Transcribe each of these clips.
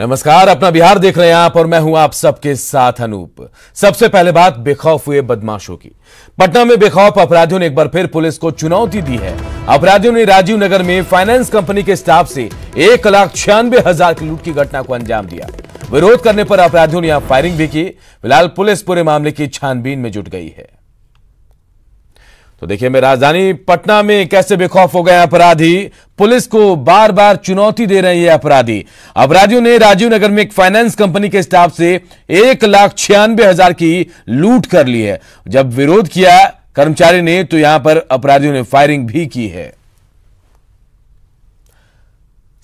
नमस्कार, अपना बिहार देख रहे हैं आप और मैं हूं आप सबके साथ अनूप। सबसे पहले बात बेखौफ हुए बदमाशों की। पटना में बेखौफ अपराधियों ने एक बार फिर पुलिस को चुनौती दी है। अपराधियों ने राजीव नगर में फाइनेंस कंपनी के स्टाफ से 1,96,000 की लूट की घटना को अंजाम दिया। विरोध करने पर अपराधियों ने यहां फायरिंग भी की। फिलहाल पुलिस पूरे मामले की छानबीन में जुट गई है। तो देखिए, मैं राजधानी पटना में कैसे बेखौफ हो गए अपराधी। पुलिस को बार बार चुनौती दे रहे हैं अपराधी। अपराधियों ने राजीव नगर में एक फाइनेंस कंपनी के स्टाफ से 1,96,000 की लूट कर ली है। जब विरोध किया कर्मचारी ने तो यहां पर अपराधियों ने फायरिंग भी की है।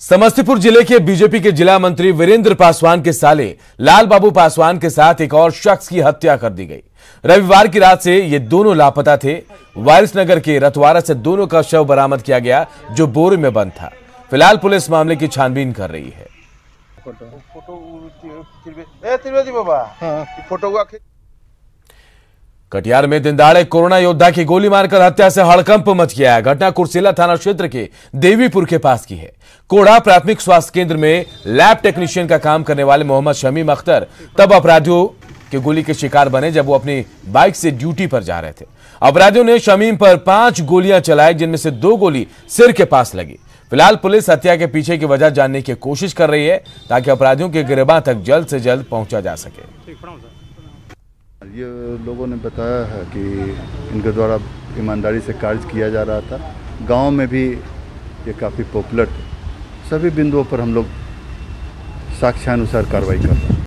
समस्तीपुर जिले के बीजेपी के जिला मंत्री वीरेंद्र पासवान के साले लाल बाबू पासवान के साथ एक और शख्स की हत्या कर दी गई। रविवार की रात से ये दोनों लापता थे। वारिस नगर के रतवारा से दोनों का शव बरामद किया गया, जो बोरे में बंद था। फिलहाल पुलिस मामले की छानबीन कर रही है। कटिहार में दिनदहाड़े कोरोना योद्धा की गोली मारकर हत्या से हड़कंप मच गया है। घटना कुर्सेला थाना क्षेत्र के देवीपुर के पास की है। कोड़ा प्राथमिक स्वास्थ्य केंद्र में लैब टेक्नीशियन का काम करने वाले मोहम्मद शमीम अख्तर तब अपराधियों की गोली के शिकार बने जब वो अपनी बाइक से ड्यूटी पर जा रहे थे। अपराधियों ने शमीम पर 5 गोलियां चलाई, जिनमें से 2 गोली सिर के पास लगी। फिलहाल पुलिस हत्या के पीछे की वजह जानने की कोशिश कर रही है ताकि अपराधियों के गिरबान तक जल्द से जल्द पहुंचा जा सके। ये लोगों ने बताया है कि इनके द्वारा ईमानदारी से कार्य किया जा रहा था। गांव में भी ये काफ़ी पॉपुलर थे। सभी बिंदुओं पर हम लोग साक्ष्यानुसार कार्रवाई कर रहे हैं।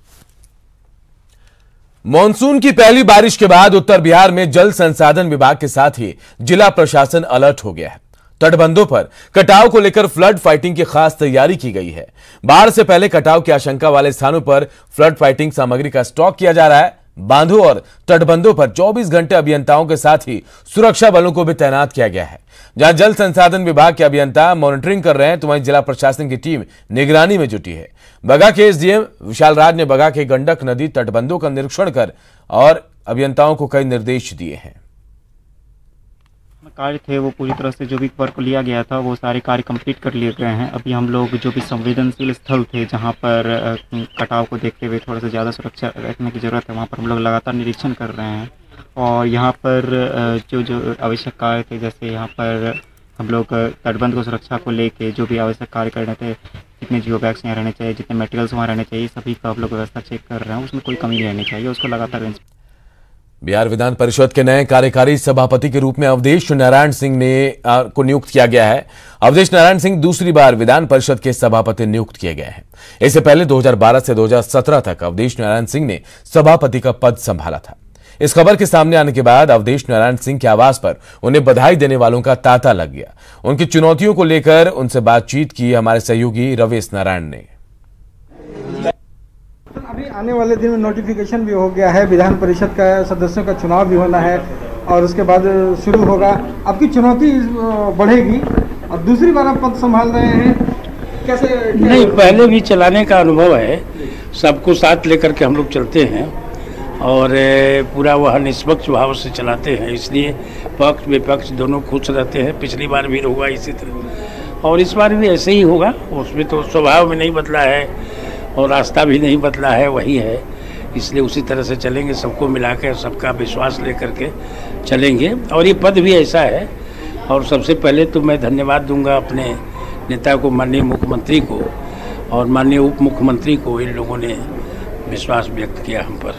मॉनसून की पहली बारिश के बाद उत्तर बिहार में जल संसाधन विभाग के साथ ही जिला प्रशासन अलर्ट हो गया है। तटबंधों पर कटाव को लेकर फ्लड फाइटिंग की खास तैयारी की गई है। बाढ़ से पहले कटाव की आशंका वाले स्थानों पर फ्लड फाइटिंग सामग्री का स्टॉक किया जा रहा है। बांधों और तटबंधों पर 24 घंटे अभियंताओं के साथ ही सुरक्षा बलों को भी तैनात किया गया है। जहां जल संसाधन विभाग के अभियंता मॉनिटरिंग कर रहे हैं, तो वहीं जिला प्रशासन की टीम निगरानी में जुटी है। बगा के एसडीएम विशाल राज ने बगा के गंडक नदी तटबंधों का निरीक्षण कर और अभियंताओं को कई निर्देश दिए हैं। कार्य थे वो पूरी तरह से जो भी वर्क लिया गया था वो सारे कार्य कंप्लीट कर लिए गए हैं। अभी हम लोग जो भी संवेदनशील स्थल थे जहां पर कटाव को देखते हुए थोड़ा सा ज़्यादा सुरक्षा रखने की ज़रूरत है, वहां पर हम लोग लगातार निरीक्षण कर रहे हैं। और यहाँ पर जो आवश्यक कार्य थे, जैसे यहाँ पर हम लोग तटबंध को सुरक्षा को लेके जो भी आवश्यक कार्य करने थे, जितने जियो बैग्स यहाँ रहने चाहिए, जितने मटेरियल्स वहाँ रहने चाहिए, सभी का हम लोग व्यवस्था चेक कर रहे हैं। उसमें कोई कमी नहीं रहनी चाहिए, उसको लगातार। बिहार विधान परिषद के नए कार्यकारी सभापति के रूप में अवधेश नारायण सिंह को नियुक्त किया गया है। अवधेश नारायण सिंह दूसरी बार विधान परिषद के सभापति नियुक्त किए गए हैं। इससे पहले 2012 से 2017 तक अवधेश नारायण सिंह ने सभापति का पद संभाला था। इस खबर के सामने आने के बाद अवधेश नारायण सिंह के आवास पर उन्हें बधाई देने वालों का तांता लग गया। उनकी चुनौतियों को लेकर उनसे बातचीत की हमारे सहयोगी रवेश नारायण ने। अभी आने वाले दिन में नोटिफिकेशन भी हो गया है, विधान परिषद का सदस्यों का चुनाव भी होना है और उसके बाद शुरू होगा। आपकी चुनौती बढ़ेगी और दूसरी बार आप पद संभाल रहे हैं, कैसे? नहीं, पहले भी चलाने का अनुभव है। सबको साथ लेकर के हम लोग चलते हैं और पूरा वह निष्पक्ष भाव से चलाते हैं, इसलिए पक्ष विपक्ष दोनों खुश रहते हैं। पिछली बार भी हुआ इसी तरह और इस बार भी ऐसे ही होगा। उसमें तो स्वभाव में नहीं बदला है और रास्ता भी नहीं बदला है, वही है। इसलिए उसी तरह से चलेंगे, सबको मिला कर सबका विश्वास लेकर के चलेंगे। और ये पद भी ऐसा है। और सबसे पहले तो मैं धन्यवाद दूंगा अपने नेता को, माननीय मुख्यमंत्री को और माननीय उप मुख्यमंत्री को। इन लोगों ने विश्वास व्यक्त किया हम पर,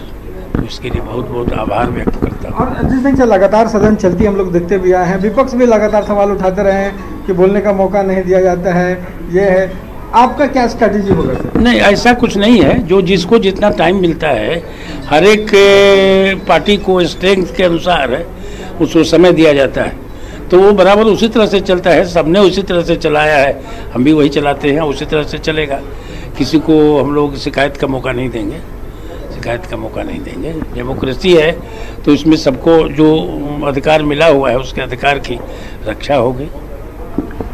तो इसके लिए बहुत बहुत आभार व्यक्त करता हूँ। और जिस दिन से लगातार सदन चलती हम लोग देखते भी आए हैं, विपक्ष भी लगातार सवाल उठाते रहे हैं कि बोलने का मौका नहीं दिया जाता है, ये है। आपका क्या स्ट्रैटेजी होगा सर? नहीं, ऐसा कुछ नहीं है। जो जिसको जितना टाइम मिलता है, हर एक पार्टी को स्ट्रेंथ के अनुसार उसको समय दिया जाता है, तो वो बराबर उसी तरह से चलता है। सबने उसी तरह से चलाया है, हम भी वही चलाते हैं, उसी तरह से चलेगा। किसी को हम लोग शिकायत का मौका नहीं देंगे, शिकायत का मौका नहीं देंगे। डेमोक्रेसी है तो इसमें सबको जो अधिकार मिला हुआ है उसके अधिकार की रक्षा होगी।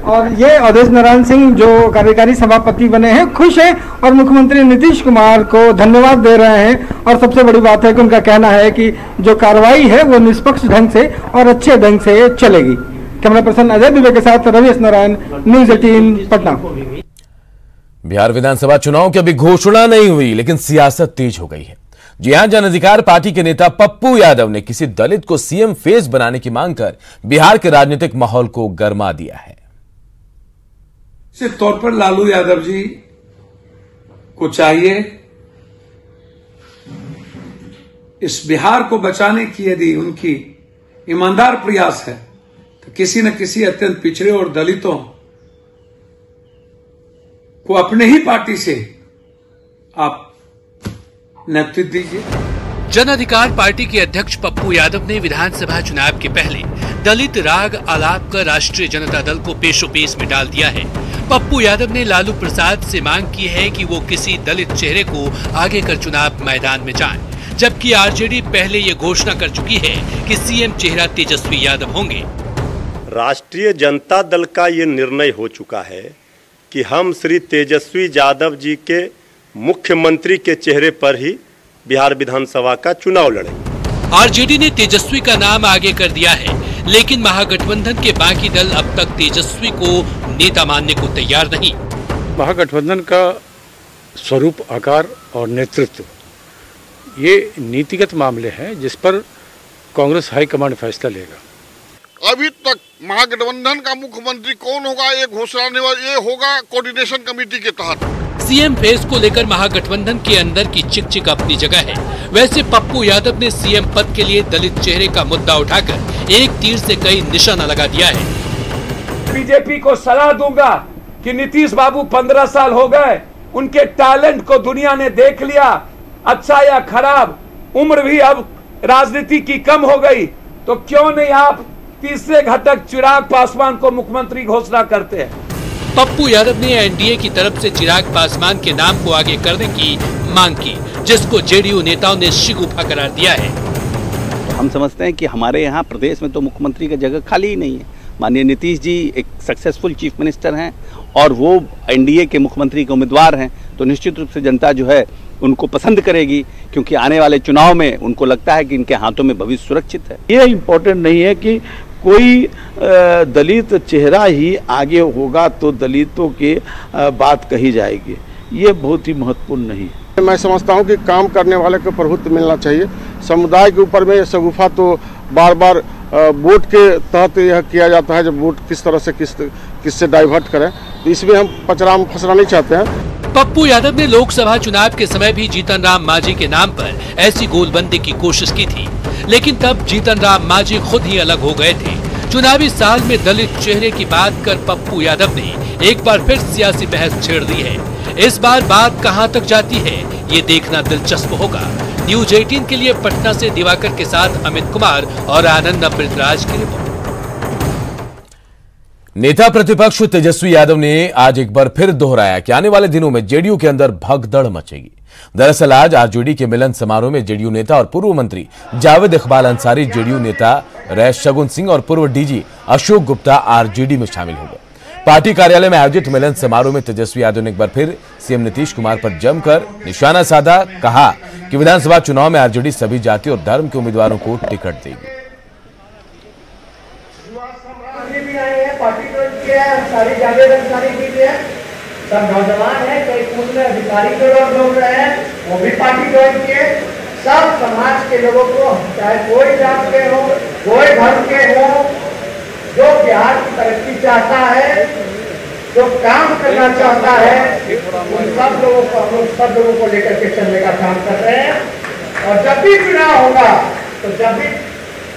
और ये अवधेश नारायण सिंह जो कार्यकारी सभापति बने हैं, खुश हैं और मुख्यमंत्री नीतीश कुमार को धन्यवाद दे रहे हैं। और सबसे बड़ी बात है कि उनका कहना है कि जो कार्रवाई है वो निष्पक्ष ढंग से और अच्छे ढंग से चलेगी। कैमरा पर्सन अजय दुबे के साथ रवेश नारायण, न्यूज़ 18 पटना। बिहार विधानसभा चुनाव की अभी घोषणा नहीं हुई, लेकिन सियासत तेज हो गई है। जी हां, जन अधिकार पार्टी के नेता पप्पू यादव ने किसी दलित को सीएम फेस बनाने की मांग कर बिहार के राजनीतिक माहौल को गरमा दिया है। निश्चित तौर पर लालू यादव जी को चाहिए इस बिहार को बचाने की यदि उनकी ईमानदार प्रयास है तो किसी न किसी अत्यंत पिछड़े और दलितों को अपने ही पार्टी से आप नेतृत्व दीजिए। जन अधिकार पार्टी के अध्यक्ष पप्पू यादव ने विधानसभा चुनाव के पहले दलित राग आलाप कर राष्ट्रीय जनता दल को पेशोपेश में डाल दिया है। पप्पू यादव ने लालू प्रसाद से मांग की है कि वो किसी दलित चेहरे को आगे कर चुनाव मैदान में जाएं, जबकि आरजेडी पहले ये घोषणा कर चुकी है कि सीएम चेहरा तेजस्वी यादव होंगे। राष्ट्रीय जनता दल का ये निर्णय हो चुका है कि हम श्री तेजस्वी यादव जी के मुख्यमंत्री के चेहरे पर ही बिहार विधानसभा का चुनाव लड़ेंगे। आरजेडी ने तेजस्वी का नाम आगे कर दिया है, लेकिन महागठबंधन के बाकी दल अब तक तेजस्वी को नेता मानने को तैयार नहीं। महागठबंधन का स्वरूप, आकार और नेतृत्व ये नीतिगत मामले हैं जिस पर कांग्रेस हाईकमांड फैसला लेगा। अभी तक महागठबंधन का मुख्यमंत्री कौन होगा ये घोषणा नहीं हुआ, ये होगा कोऑर्डिनेशन कमेटी के तहत। सीएम फेस को लेकर महागठबंधन के अंदर की चिक अपनी जगह है। वैसे पप्पू यादव ने सीएम पद के लिए दलित चेहरे का मुद्दा उठाकर एक तीर से कई निशाना लगा दिया है। बीजेपी को सलाह दूंगा कि नीतीश बाबू 15 साल हो गए, उनके टैलेंट को दुनिया ने देख लिया, अच्छा या खराब, उम्र भी अब राजनीति की कम हो गई, तो क्यों नहीं आप तीसरे घटक चिराग पासवान को मुख्यमंत्री घोषणा करते हैं। पप्पू यादव ने एनडीए की तरफ से चिराग पासवान के नाम को आगे करने की मांग की, जिसको जेडीयू नेताओं ने शिगुफा करार दिया है। हम समझते हैं कि हमारे यहाँ प्रदेश में तो मुख्यमंत्री की जगह खाली ही नहीं है। माननीय नीतीश जी एक सक्सेसफुल चीफ मिनिस्टर हैं और वो एनडीए के मुख्यमंत्री के उम्मीदवार हैं, तो निश्चित रूप से जनता जो है उनको पसंद करेगी, क्योंकि आने वाले चुनाव में उनको लगता है कि इनके हाथों में भविष्य सुरक्षित है। ये इम्पोर्टेंट नहीं है कि कोई दलित चेहरा ही आगे होगा तो दलितों की बात कही जाएगी, ये बहुत ही महत्वपूर्ण नहीं है। मैं समझता हूँ कि काम करने वाले को प्रभुत्व मिलना चाहिए। समुदाय के ऊपर में शगुफा तो बार बार वोट के तहत यह किया जाता है, जब वोट किस तरह से किससे डाइवर्ट करें, तो इसमें हम फंसना नहीं चाहते हैं। पप्पू यादव ने लोकसभा चुनाव के समय भी जीतन राम मांझी के नाम पर ऐसी गोलबंदी की कोशिश की थी, लेकिन तब जीतन राम मांझी खुद ही अलग हो गए थे। चुनावी साल में दलित चेहरे की बात कर पप्पू यादव ने एक बार फिर सियासी बहस छेड़ दी है। इस बार बात कहां तक जाती है, ये देखना दिलचस्प होगा। न्यूज 18 के लिए पटना से दिवाकर के साथ अमित कुमार और आनंद अमृतराज की रिपोर्ट। नेता प्रतिपक्ष तेजस्वी यादव ने आज एक बार फिर दोहराया कि आने वाले दिनों में जेडीयू के अंदर भगदड़ मचेगी। दरअसल आज आरजेडी के मिलन समारोह में जेडीयू नेता और पूर्व मंत्री जावेद इकबाल अंसारी, जेडीयू नेता रैश शगुन सिंह और पूर्व डीजी अशोक गुप्ता आरजेडी में शामिल हो गए। पार्टी कार्यालय में आयोजित मिलन समारोह में तेजस्वी यादव ने एक बार फिर सीएम नीतीश कुमार पर जमकर निशाना साधा। कहा कि विधानसभा चुनाव में आरजेडी सभी जाति और धर्म के उम्मीदवारों को टिकट देगी। सब नौजवान है, कई स्कूल में अधिकारी के लोग ढूंढ रहे हैं, वो भी पार्टी ज्वाइन किए। सब समाज के लोगों को, चाहे कोई जात के हो, कोई धर्म के हो, जो बिहार की तरक्की चाहता है, जो काम करना चाहता है, उन सब लोगों को हम लोग सब लोगों को लेकर के चलने का काम कर रहे हैं। और जब भी चुनाव होगा, तो जब भी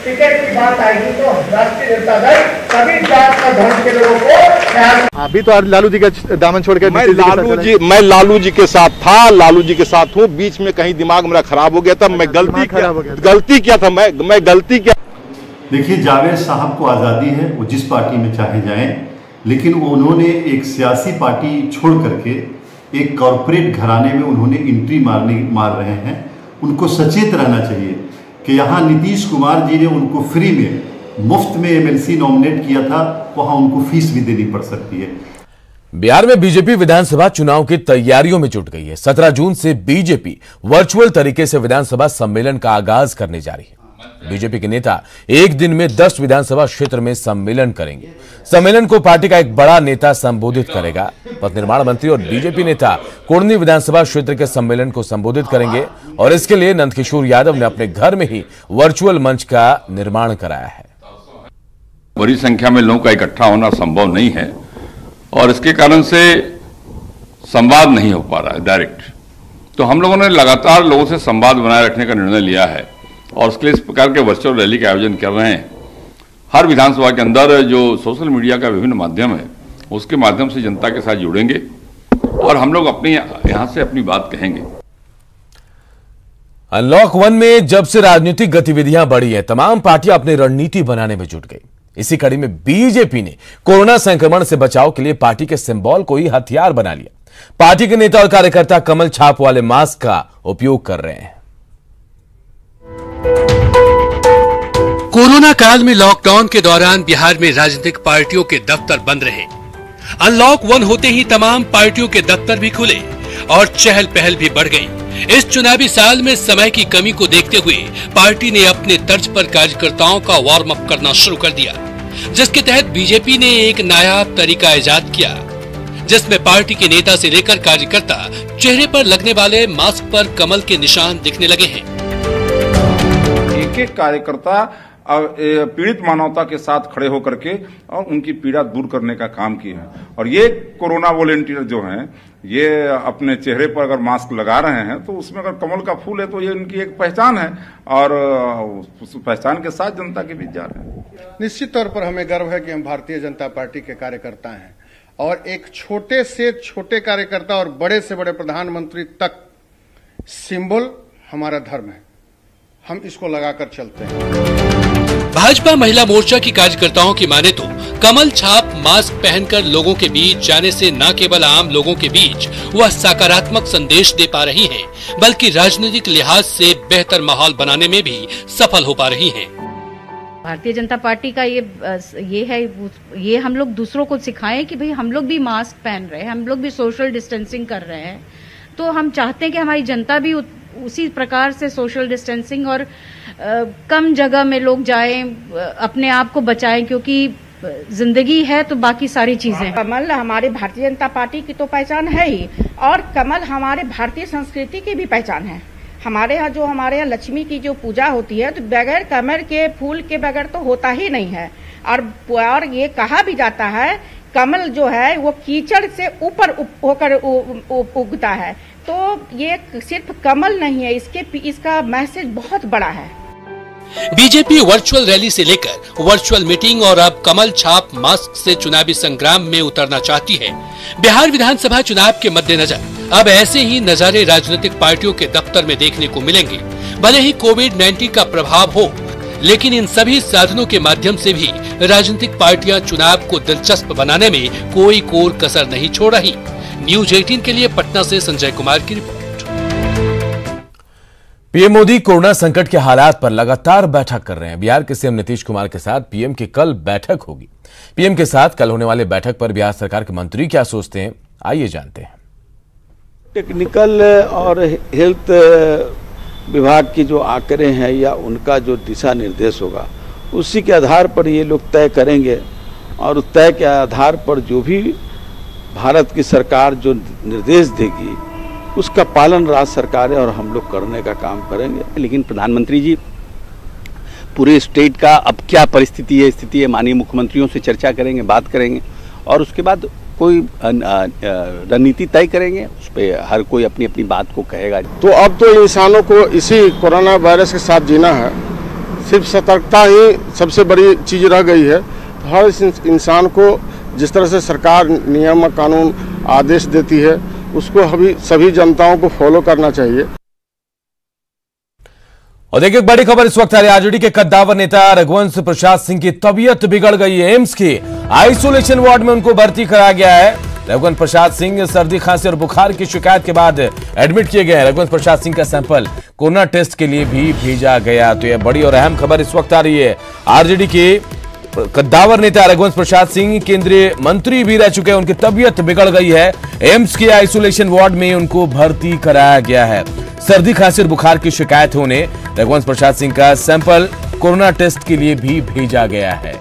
टिकट की बात आएगी तो राष्ट्रीय जनता दल सभी जात और धर्म के लोगों को। अभी तो लालू जी का दामन छोड़ के मैं लालू जी के साथ था, लालू जी के साथ हूँ। बीच में कहीं दिमाग मेरा खराब हो गया था, मैं गलती क्या था, मैं गलती क्या। देखिए, जावेद साहब को आज़ादी है, वो जिस पार्टी में चाहे जाएं, लेकिन उन्होंने एक सियासी पार्टी छोड़ करके एक कॉरपोरेट घराने में उन्होंने एंट्री मार रहे हैं। उनको सचेत रहना चाहिए कि यहाँ नीतीश कुमार जी ने उनको फ्री में मुफ्त में एमएलसी नॉमिनेट किया था, वहां उनको फीस भी देनी पड़ सकती है। बिहार में बीजेपी विधानसभा चुनाव की तैयारियों में जुट गई है। 17 जून से बीजेपी वर्चुअल तरीके से विधानसभा सम्मेलन का आगाज करने जा रही है। बीजेपी के नेता एक दिन में 10 विधानसभा क्षेत्र में सम्मेलन करेंगे। सम्मेलन को पार्टी का एक बड़ा नेता संबोधित करेगा। पथ निर्माण मंत्री और बीजेपी नेता कुर्नी विधानसभा क्षेत्र के सम्मेलन को संबोधित करेंगे और इसके लिए नंदकिशोर यादव ने अपने घर में ही वर्चुअल मंच का निर्माण कराया है। बड़ी संख्या में लोगों का इकट्ठा होना संभव नहीं है और इसके कारण से संवाद नहीं हो पा रहा है डायरेक्ट। तो हम लोगों ने लगातार लोगों से संवाद बनाए रखने का निर्णय लिया है और उसके लिए इस प्रकार के वर्चुअल रैली का आयोजन कर रहे हैं। हर विधानसभा के अंदर जो सोशल मीडिया का विभिन्न माध्यम है उसके माध्यम से जनता के साथ जुड़ेंगे और हम लोग अपनी यहां से अपनी बात कहेंगे। अनलॉक 1 में जब से राजनीतिक गतिविधियां बढ़ी हैं, तमाम पार्टियां अपनी रणनीति बनाने में जुट गई। इसी कड़ी में बीजेपी ने कोरोना संक्रमण से बचाव के लिए पार्टी के सिंबल को ही हथियार बना लिया। पार्टी के नेता और कार्यकर्ता कमल छाप वाले मास्क का उपयोग कर रहे हैं। कोरोना काल में लॉकडाउन के दौरान बिहार में राजनीतिक पार्टियों के दफ्तर बंद रहे। अनलॉक 1 होते ही तमाम पार्टियों के दफ्तर भी खुले और चहल पहल भी बढ़ गई। इस चुनावी साल में समय की कमी को देखते हुए पार्टी ने अपने तर्ज पर कार्यकर्ताओं का वार्म अप करना शुरू कर दिया, जिसके तहत बीजेपी ने एक नायाब तरीका इजाद किया, जिसमें पार्टी के नेता से लेकर कार्यकर्ता चेहरे पर लगने वाले मास्क पर कमल के निशान दिखने लगे हैं। एक एक कार्यकर्ता पीड़ित मानवता के साथ खड़े होकर के और उनकी पीड़ा दूर करने का काम किए हैं। और ये कोरोना वॉलेंटियर जो हैं, ये अपने चेहरे पर अगर मास्क लगा रहे हैं तो उसमें अगर कमल का फूल है तो ये उनकी एक पहचान है और उस पहचान के साथ जनता के बीच जा रहे हैं। निश्चित तौर पर हमें गर्व है कि हम भारतीय जनता पार्टी के कार्यकर्ता हैं और एक छोटे से छोटे कार्यकर्ता और बड़े से बड़े प्रधानमंत्री तक सिंबल हमारा धर्म है। हम इसको लगाकर चलते हैं। भाजपा महिला मोर्चा की कार्यकर्ताओं की माने तो कमल छाप मास्क पहनकर लोगों के बीच जाने से न केवल आम लोगों के बीच वह सकारात्मक संदेश दे पा रही हैं, बल्कि राजनीतिक लिहाज से बेहतर माहौल बनाने में भी सफल हो पा रही हैं। भारतीय जनता पार्टी का ये हम लोग दूसरों को सिखाएं कि भाई हम लोग भी मास्क पहन रहे हैं, हम लोग भी सोशल डिस्टेंसिंग कर रहे हैं। तो हम चाहते हैं कि हमारी जनता भी उसी प्रकार से सोशल डिस्टेंसिंग और कम जगह में लोग जाएं, अपने आप को बचाएं, क्योंकि जिंदगी है तो बाकी सारी चीजें। कमल हमारे भारतीय जनता पार्टी की तो पहचान है ही और कमल हमारे भारतीय संस्कृति की भी पहचान है। हमारे यहाँ लक्ष्मी की जो पूजा होती है तो बगैर कमल के फूल के बगैर तो होता ही नहीं है। और ये कहा भी जाता है कमल जो है वो कीचड़ से ऊपर होकर उगता है। तो ये सिर्फ कमल नहीं है, इसका मैसेज बहुत बड़ा है। बीजेपी वर्चुअल रैली से लेकर वर्चुअल मीटिंग और अब कमल छाप मास्क से चुनावी संग्राम में उतरना चाहती है। बिहार विधानसभा चुनाव के मद्देनजर अब ऐसे ही नजारे राजनीतिक पार्टियों के दफ्तर में देखने को मिलेंगे। भले ही कोविड-19 का प्रभाव हो, लेकिन इन सभी साधनों के माध्यम से भी राजनीतिक पार्टियां चुनाव को दिलचस्प बनाने में कोई कोर कसर नहीं छोड़ रही। न्यूज 18 के लिए पटना से संजय कुमार की रिपोर्ट। पीएम मोदी कोरोना संकट के हालात पर लगातार बैठक कर रहे हैं। बिहार के सीएम नीतीश कुमार के साथ पीएम की कल बैठक होगी। पीएम के साथ कल होने वाले बैठक पर बिहार सरकार के मंत्री क्या सोचते हैं, आइए जानते हैं। टेक्निकल और हेल्थ विभाग की जो आंकड़े हैं या उनका जो दिशा निर्देश होगा उसी के आधार पर ये लोग तय करेंगे और उस तय के आधार पर जो भी भारत की सरकार जो निर्देश देगी उसका पालन राज्य सरकारें और हम लोग करने का काम करेंगे। लेकिन प्रधानमंत्री जी पूरे स्टेट का अब क्या परिस्थिति है, स्थिति है, माननीय मुख्यमंत्रियों से चर्चा करेंगे, बात करेंगे और उसके बाद कोई रणनीति तय करेंगे। उस पर हर कोई अपनी अपनी बात को कहेगा। तो अब तो इंसानों को इसी कोरोना वायरस के साथ जीना है। सिर्फ सतर्कता ही सबसे बड़ी चीज रह गई है। हर इंसान को जिस तरह से सरकार नियम कानून आदेश देती है उसको अभी सभी जनताओं को फॉलो करना चाहिए। और देखिए एक बड़ी खबर इस वक्त आ रही है। आरजेडी के कद्दावर नेता रघुवंश प्रसाद सिंह की तबीयत बिगड़ गई है। एम्स की आइसोलेशन वार्ड में उनको भर्ती कराया गया है। रघुवंश प्रसाद सिंह सर्दी खांसी और बुखार की शिकायत के बाद एडमिट किए गए हैं। रघुवंश प्रसाद सिंह का सैंपल कोरोना टेस्ट के लिए भी भेजा गया। तो यह बड़ी और अहम खबर इस वक्त आ रही है। आरजेडी के कद्दावर नेता रघुवंश प्रसाद सिंह केंद्रीय मंत्री भी रह चुके हैं। उनकी तबीयत बिगड़ गई है। एम्स के आइसोलेशन वार्ड में उनको भर्ती कराया गया है। सर्दी खांसी और बुखार की शिकायत होने रघुवंश प्रसाद सिंह का सैंपल कोरोना टेस्ट के लिए भी भेजा गया है।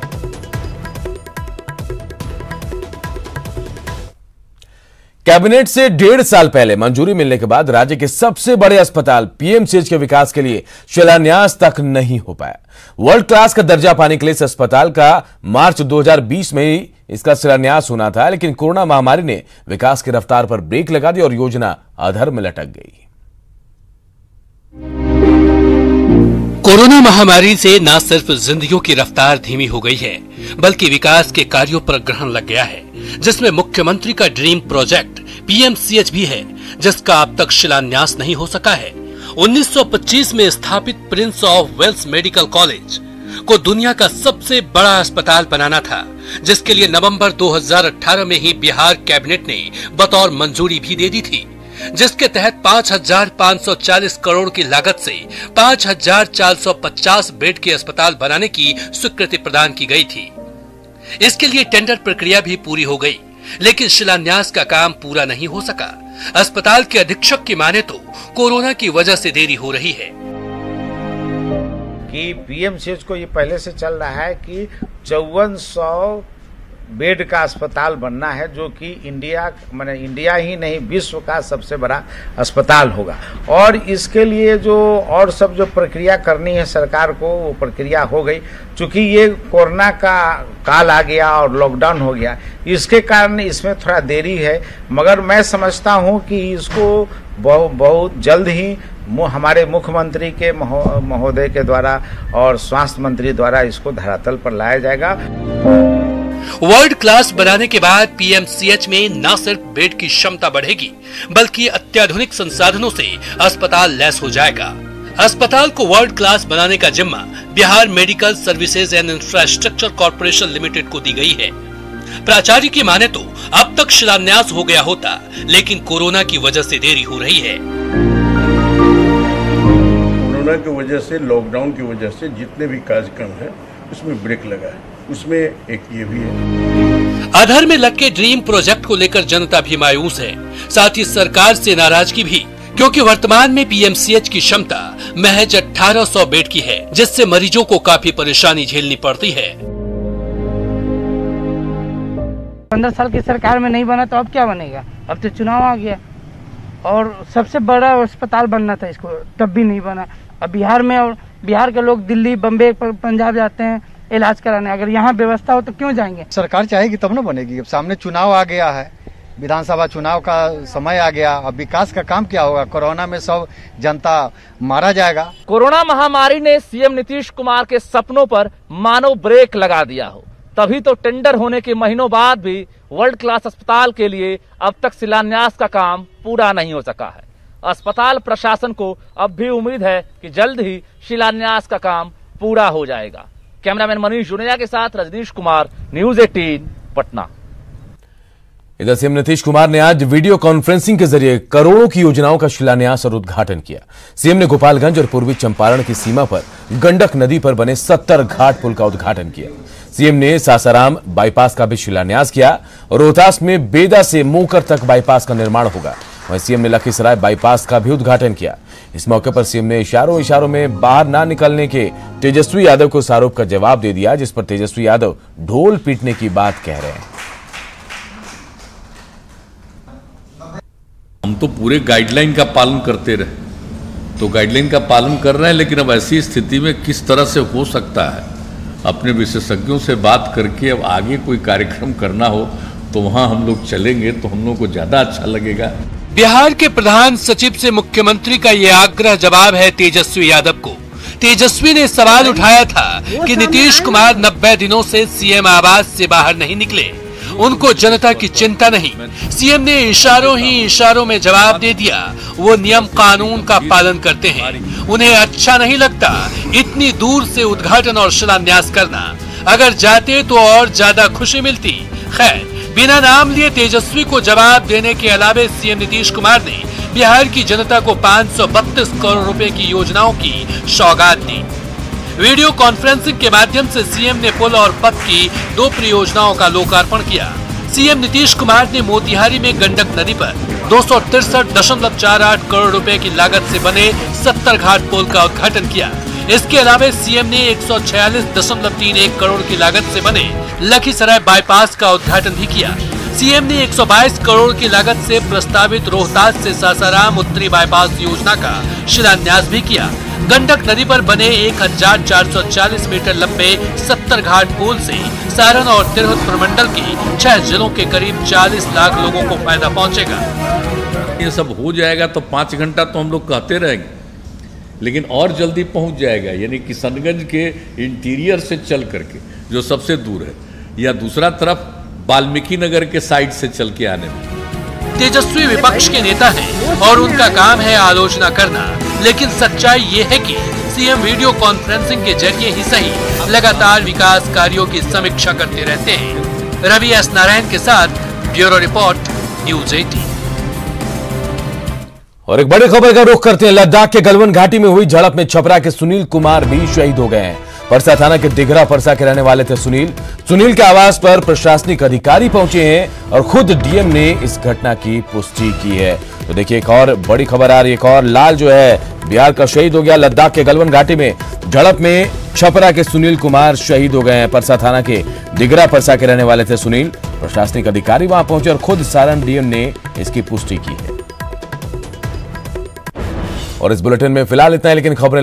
कैबिनेट से 1.5 साल पहले मंजूरी मिलने के बाद राज्य के सबसे बड़े अस्पताल पीएमसीएच के विकास के लिए शिलान्यास तक नहीं हो पाया। वर्ल्ड क्लास का दर्जा पाने के लिए इस अस्पताल का मार्च 2020 में ही इसका शिलान्यास होना था, लेकिन कोरोना महामारी ने विकास की रफ्तार पर ब्रेक लगा दी और योजना अधर में लटक गई। कोरोना महामारी से न सिर्फ जिंदगियों की रफ्तार धीमी हो गई है, बल्कि विकास के कार्यों पर ग्रहण लग गया है, जिसमें मुख्यमंत्री का ड्रीम प्रोजेक्ट पीएमसीएच भी है, जिसका अब तक शिलान्यास नहीं हो सका है। 1925 में स्थापित Prince of Wales Medical College को दुनिया का सबसे बड़ा अस्पताल बनाना था, जिसके लिए नवंबर 2018 में ही बिहार कैबिनेट ने बतौर मंजूरी भी दे दी थी, जिसके तहत 5,540 करोड़ की लागत से 5,450 बेड के अस्पताल बनाने की स्वीकृति प्रदान की गई थी। इसके लिए टेंडर प्रक्रिया भी पूरी हो गई, लेकिन शिलान्यास का काम पूरा नहीं हो सका। अस्पताल के अधीक्षक की माने तो कोरोना की वजह से देरी हो रही है कि पीएमसीएच को ये पहले से चल रहा है कि 5400 बेड का अस्पताल बनना है, जो कि इंडिया ही नहीं विश्व का सबसे बड़ा अस्पताल होगा। और इसके लिए जो और सब जो प्रक्रिया करनी है सरकार को, वो प्रक्रिया हो गई। चूंकि ये कोरोना का काल आ गया और लॉकडाउन हो गया, इसके कारण इसमें थोड़ा देरी है, मगर मैं समझता हूँ कि इसको बहुत जल्द ही हमारे मुख्यमंत्री के महोदय के द्वारा और स्वास्थ्य मंत्री द्वारा इसको धरातल पर लाया जाएगा। वर्ल्ड क्लास बनाने के बाद पीएमसीएच में न सिर्फ बेड की क्षमता बढ़ेगी, बल्कि अत्याधुनिक संसाधनों से अस्पताल लैस हो जाएगा। अस्पताल को वर्ल्ड क्लास बनाने का जिम्मा Bihar medical services and infrastructure corporation limited को दी गई है। प्राचार्य की माने तो अब तक शिलान्यास हो गया होता, लेकिन कोरोना की वजह से देरी हो रही है। कोरोना की वजह से, लॉकडाउन की वजह से जितने भी कार्यक्रम है उसमें ब्रेक लगा है, उसमें एक ये भी है। अधर में लग के ड्रीम प्रोजेक्ट को लेकर जनता भी मायूस है, साथ ही सरकार से नाराजगी भी, क्योंकि वर्तमान में पीएमसीएच की क्षमता महज 1800 बेड की है, जिससे मरीजों को काफी परेशानी झेलनी पड़ती है। 15 साल की सरकार में नहीं बना तो अब क्या बनेगा? अब तो चुनाव आ गया और सबसे बड़ा अस्पताल बनना था इसको, तब भी नहीं बना। अब बिहार में, और बिहार के लोग दिल्ली, बम्बई, पंजाब जाते हैं इलाज कराने, अगर यहाँ व्यवस्था हो तो क्यों जाएंगे? सरकार चाहेगी तब ना बनेगी। अब सामने चुनाव आ गया है, विधानसभा चुनाव का समय आ गया, अब विकास का काम क्या होगा? कोरोना में सब जनता मारा जाएगा। कोरोना महामारी ने सीएम नीतीश कुमार के सपनों पर मानो ब्रेक लगा दिया हो, तभी तो टेंडर होने के महीनों बाद भी वर्ल्ड क्लास अस्पताल के लिए अब तक शिलान्यास का काम पूरा नहीं हो सका है। अस्पताल प्रशासन को अब भी उम्मीद है कि जल्द ही शिलान्यास का काम पूरा हो जाएगा। कैमरामैन मनीष जुनेजा के साथ रजनीश कुमार, न्यूज 18 पटना। इधर सीएम नीतीश कुमार ने आज वीडियो कॉन्फ्रेंसिंग के जरिए करोड़ों की योजनाओं का शिलान्यास और उद्घाटन किया। सीएम ने गोपालगंज और पूर्वी चंपारण की सीमा पर गंडक नदी पर बने 70 घाट पुल का उद्घाटन किया। सीएम ने सासाराम बाईपास का भी शिलान्यास किया और रोहतास में बेदा से मोकर तक बाईपास का निर्माण होगा। वहीं सीएम ने लखीसराय बाईपास का भी उद्घाटन किया। इस मौके पर सीएम ने इशारों में बाहर ना निकलने के तेजस्वी यादव को इस आरोप का जवाब दे दिया, जिस पर तेजस्वी यादव ढोल पीटने की बात कह रहे हैं। हम तो पूरे गाइडलाइन का पालन करते रहे, तो गाइडलाइन का पालन कर रहे हैं, लेकिन अब ऐसी स्थिति में किस तरह से हो सकता है, अपने विशेषज्ञों से बात करके अब आगे कोई कार्यक्रम करना हो तो वहां हम लोग चलेंगे, तो हम लोग को ज्यादा अच्छा लगेगा। बिहार के प्रधान सचिव से मुख्यमंत्री का ये आग्रह जवाब है तेजस्वी यादव को। तेजस्वी ने सवाल उठाया था कि नीतीश कुमार 90 दिनों से सीएम आवास से बाहर नहीं निकले, उनको जनता की चिंता नहीं। सीएम ने इशारों में जवाब दे दिया, वो नियम कानून का पालन करते हैं, उन्हें अच्छा नहीं लगता इतनी दूर से उद्घाटन और शिलान्यास करना, अगर जाते तो और ज्यादा खुशी मिलती। खैर, बिना नाम लिए तेजस्वी को जवाब देने के अलावे सीएम नीतीश कुमार ने बिहार की जनता को 532 करोड़ रुपए की योजनाओं की सौगात दी। वीडियो कॉन्फ्रेंसिंग के माध्यम से सीएम ने पुल और पथ की 2 परियोजनाओं का लोकार्पण किया। सीएम नीतीश कुमार ने मोतिहारी में गंडक नदी पर 263.48 करोड़ रुपए की लागत से बने 70 घाट पुल का उद्घाटन किया। इसके अलावा सीएम ने 146.31 करोड़ की लागत से बने लखीसराय बाईपास का उद्घाटन भी किया। सीएम ने 122 करोड़ की लागत से प्रस्तावित रोहतास से सासाराम उत्तरी बाईपास योजना का शिलान्यास भी किया। गंडक नदी पर बने 1440 मीटर लंबे 70 घाट पुल से सारण और तिरहुत प्रमंडल के 6 जिलों के करीब 40 लाख लोगों को फायदा पहुंचेगा। ये सब हो जाएगा तो 5 घंटा तो हम लोग कहते रहेंगे, लेकिन और जल्दी पहुंच जाएगा। यानी किशनगंज के इंटीरियर से चल करके जो सबसे दूर है, या दूसरा तरफ वाल्मीकि नगर के साइड से चल के आने में। तेजस्वी विपक्ष के नेता हैं और उनका काम है आलोचना करना, लेकिन सच्चाई ये है कि सीएम वीडियो कॉन्फ्रेंसिंग के जरिए ही सही लगातार विकास कार्यों की समीक्षा करते रहते हैं। रवि एस नारायण के साथ ब्यूरो रिपोर्ट, न्यूज 18। और एक बड़ी खबर का रुख करते हैं। लद्दाख के गलवान घाटी में हुई झड़प में छपरा के सुनील कुमार भी शहीद हो गए हैं। परसा थाना के दिघरा परसा के रहने वाले थे सुनील के आवास पर प्रशासनिक अधिकारी पहुंचे हैं और खुद डीएम ने इस घटना की पुष्टि की है। तो देखिए एक और बड़ी खबर आ रही है। एक और लाल जो है बिहार का शहीद हो गया। लद्दाख के गलवान घाटी में झड़प में छपरा के सुनील कुमार शहीद हो गए हैं। परसा थाना के दिघरा परसा के रहने वाले थे सुनील। प्रशासनिक अधिकारी वहां पहुंचे और खुद सारण डीएम ने इसकी पुष्टि की है। और इस बुलेटिन में फिलहाल इतना है, लेकिन खबरें